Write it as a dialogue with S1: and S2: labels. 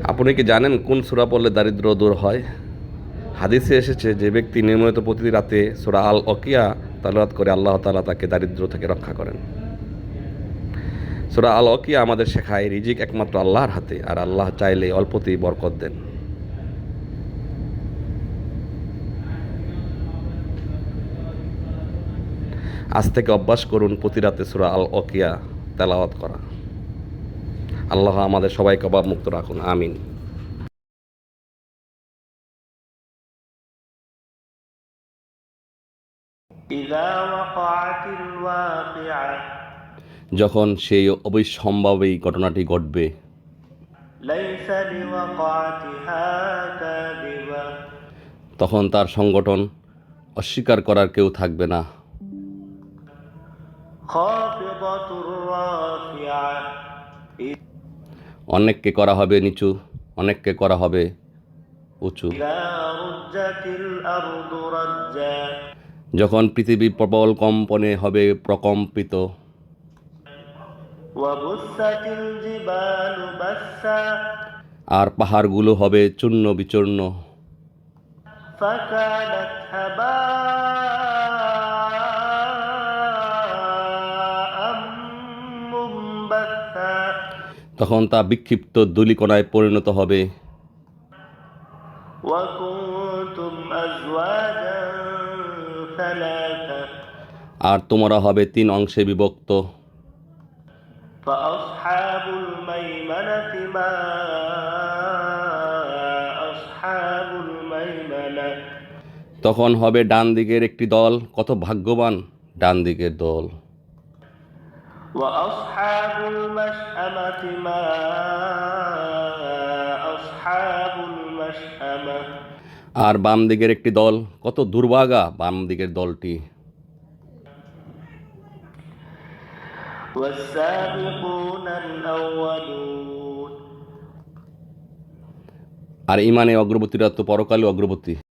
S1: আপনি কি জানেন কোন সূরা পড়লে দারিদ্র দূর হয়? হাদিসে এসেছে যে ব্যক্তি নিয়মিত প্রতিটি রাতে সূরা আল ওয়াকিয়া তেলাওয়াত করে আল্লাহ তাআলা তাকে দারিদ্র থেকে রক্ষা করেন। সূরা আল ওয়াকিয়া আমাদের শেখায় রিজিক একমাত্র আল্লাহর হাতে, আর আল্লাহ চাইলে অল্পতেই বরকত দেন। আজ থেকে অভ্যাস করুন প্রতি রাতে সূরা আল ওয়াকিয়া তেলাওয়াত করা। আল্লাহ আমাদের সবাইকে অভাবমুক্ত রাখুন, আমিন। যখন সেই অবিসম্ভাবী ঘটনাটি ঘটবে, তখন তার সংগঠন অস্বীকার করার কেউ থাকবে না। অনেককে করা হবে নিচু, অনেককে করা হবে উঁচু। যখন পৃথিবী প্রবল কম্পনে হবে প্রকম্পিত, আর পাহাড়গুলো হবে চূর্ণ বিচূর্ণ। তখন তা বিক্ষিপ্ত ধূলিকণায় পরিণত হবে। আর তোমরা হবে 3 অংশে বিভক্ত। তখন হবে ডান দিকের একটি দল, কত ভাগ্যবান ডান দিকের দল। আর বাম দিকের একটি দল, কত দুর্ভাগা বাম দিকের দলটি। আর ইমানে অগ্রবর্তীরা তো পরকালে অগ্রবর্তী।